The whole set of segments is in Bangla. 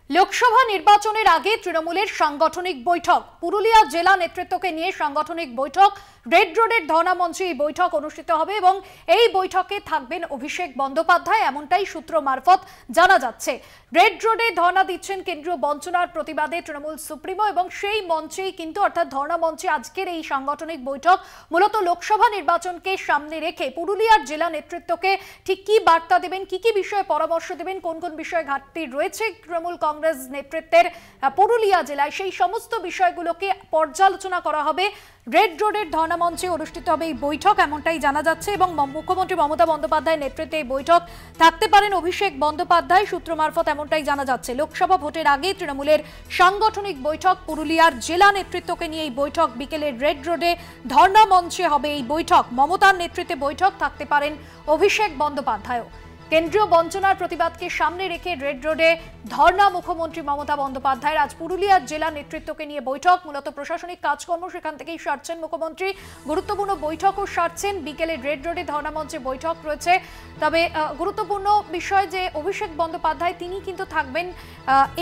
লোকসভা নির্বাচনের আগে তৃণমূলের সাংগঠনিক বৈঠক, পুরুলিয়া জেলা নেতৃত্বকে নিয়ে সাংগঠনিক বৈঠক, রেড রোডের ধর্ণা মঞ্চে এই বৈঠক অনুষ্ঠিত হবে এবং এই বৈঠকে থাকবেন অভিষেক বন্দ্যোপাধ্যায়, এমনটাই সূত্র মারফত জানা যাচ্ছে। রেড রোডে ধর্ণা দিচ্ছেন কেন্দ্রীয় বঞ্চনার প্রতিবাদে তৃণমূল সুপ্রিমো এবং সেই মঞ্চেই কিন্তু অর্থাৎ ধর্ণা মঞ্চে আজকের এই সাংগঠনিক বৈঠক মূলত লোকসভা নির্বাচনকে সামনে রেখে পুরুলিয়ার জেলা নেতৃত্বকে ঠিক কি বার্তা দেবেন, কি কি বিষয়ে পরামর্শ দেবেন, কোন কোন বিষয়ে ঘাটতি রয়েছে তৃণমূল কংগ্রেস নেতৃত্বের পুরুলিয়া জেলায়, সেই সমস্ত বিষয়গুলোকে পর্যালোচনা করা হবে। রেড রোডের ধর্ণা মঞ্চে অনুষ্ঠিত হবে এই বৈঠক, এমনটাই জানা যাচ্ছে এবং মুখ্যমন্ত্রী মমতা বন্দ্যোপাধ্যায়ের নেতৃত্বে এই বৈঠক থাকতে পারেন অভিষেক বন্দ্যোপাধ্যায়, সূত্র মারফত এমনটাই জানা যাচ্ছে। লোকসভা ভোটের আগে তৃণমূলের সাংগঠনিক বৈঠক, পুরুলিয়ার জেলা নেতৃত্বকে নিয়ে এই বৈঠক, বিকেলে রেড রোডে ধর্ণা মঞ্চে হবে এই বৈঠক, মমতার নেতৃত্বে বৈঠক, থাকতে পারেন অভিষেক বন্দ্যোপাধ্যায়ও। কেন্দ্রীয় বঞ্চনার প্রতিবাদকে সামনে রেখে রেড রোডে ধর্ণা মুখ্যমন্ত্রী মমতা বন্দ্যোপাধ্যায়ের। আজ পুরুলিয়ার জেলা নেতৃত্বকে নিয়ে বৈঠক, মূলত প্রশাসনিক কাজকর্ম সেখান থেকেই সারছেন মুখ্যমন্ত্রী, গুরুত্বপূর্ণ বৈঠকও সারছেন। বিকেলে রেড রোডে ধর্ণা মঞ্চে বৈঠক রয়েছে। তবে গুরুত্বপূর্ণ বিষয় যে অভিষেক বন্দ্যোপাধ্যায় তিনি কিন্তু থাকবেন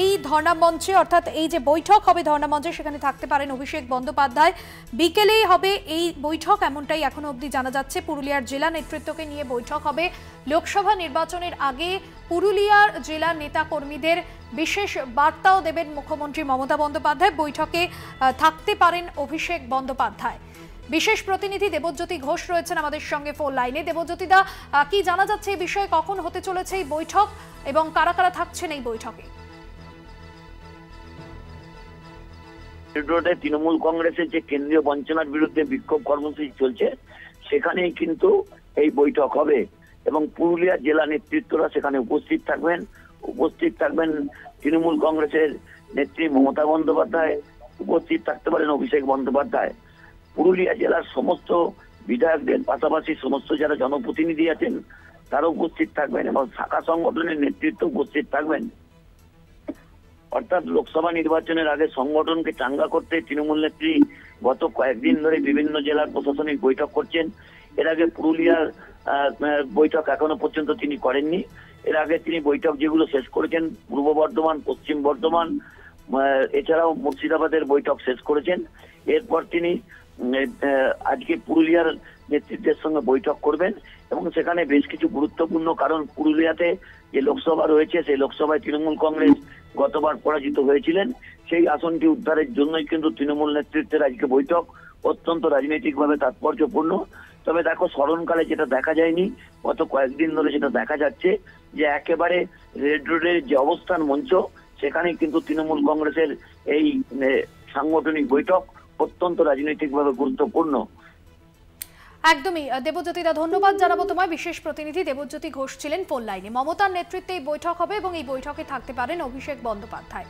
এই ধর্ণা মঞ্চে, অর্থাৎ এই যে বৈঠক হবে ধর্ণা মঞ্চে সেখানে থাকতে পারেন অভিষেক বন্দ্যোপাধ্যায়। বিকেলেই হবে এই বৈঠক, এমনটাই এখনো অবধি জানা যাচ্ছে। পুরুলিয়ার জেলা নেতৃত্বকে নিয়ে বৈঠক হবে। লোকসভা নির্বাচনের আগে পুরুলিয়ার জেলার নেতা কর্মীদের বিশেষ বার্তাও দেবেন মুখ্যমন্ত্রী মমতা বন্দ্যোপাধ্যায়। বৈঠকে থাকতে পারেন অভিষেক বন্দ্যোপাধ্যায়। বিশেষ প্রতিনিধি দেবজ্যোতি ঘোষ রয়েছেন আমাদের সঙ্গে ফোন লাইনে। দেবজ্যোতি দা, কি জানা যাচ্ছে এই বিষয়ে, কখন হতে চলেছে এই বৈঠক এবং কারা কারা থাকছেন এই বৈঠকে? রোডে তৃণমূল কংগ্রেসের যে কেন্দ্রীয় বঞ্চনার বিরুদ্ধে বিক্ষোভ কর্মসূচি চলছে সেখানেই কিন্তু এই বৈঠক হবে এবং পুরুলিয়া জেলা নেতৃত্বরা সেখানে উপস্থিত থাকবেন তৃণমূল কংগ্রেসের নেত্রী মমতা বন্দ্যোপাধ্যায়, উপস্থিত থাকতে পারেন অভিষেক বন্দ্যোপাধ্যায়। পুরুলিয়া জেলার সমস্ত বিধায়কদের পাশাপাশি সমস্ত যারা জনপ্রতিনিধি আছেন তারা উপস্থিত থাকবেন এবং শাখা সংগঠনের নেতৃত্ব উপস্থিত থাকবেন। অর্থাৎ লোকসভা নির্বাচনের আগে সংগঠনকে চাঙ্গা করতে তৃণমূল নেত্রী গত কয়েকদিন ধরে বিভিন্ন জেলার প্রশাসনিক বৈঠক করছেন। এর আগে পুরুলিয়ার বৈঠক এখনো পর্যন্ত তিনি করেননি। এর আগে তিনি বৈঠক যেগুলো শেষ করেছেন পূর্ব বর্ধমান, পশ্চিম বর্ধমান, এছাড়াও মুর্শিদাবাদের বৈঠক শেষ করেছেন। এরপর তিনি আজকে পুরুলিয়ার নেতৃত্বের সঙ্গে বৈঠক করবেন এবং সেখানে বেশ কিছু গুরুত্বপূর্ণ, কারণ পুরুলিয়াতে যে লোকসভা রয়েছে সেই লোকসভায় তৃণমূল কংগ্রেস গতবার পরাজিত হয়েছিলেন, সেই আসনটি উদ্ধারের জন্যই কিন্তু তৃণমূল নেতৃত্বের আজকে বৈঠক, অত্যন্ত রাজনৈতিকভাবে তাৎপর্যপূর্ণ। তবে দেখো, স্মরণকালে যেটা দেখা যায়নি গত কয়েকদিন ধরে সেটা দেখা যাচ্ছে যে একেবারে রেড রোডের যে অবস্থান মঞ্চ সেখানে কিন্তু তৃণমূল কংগ্রেসের এই সাংগঠনিক বৈঠক অত্যন্ত রাজনৈতিকভাবে গুরুত্বপূর্ণ। একদমই দেবজ্যোতিদা, ধন্যবাদ জানাবো তোমায়। বিশেষ প্রতিনিধি দেবজ্যোতি ঘোষ ছিলেন ফোন লাইনে। মমতার নেতৃত্বে এই বৈঠক হবে এবং এই বৈঠকে থাকতে পারেন অভিষেক বন্দ্যোপাধ্যায়।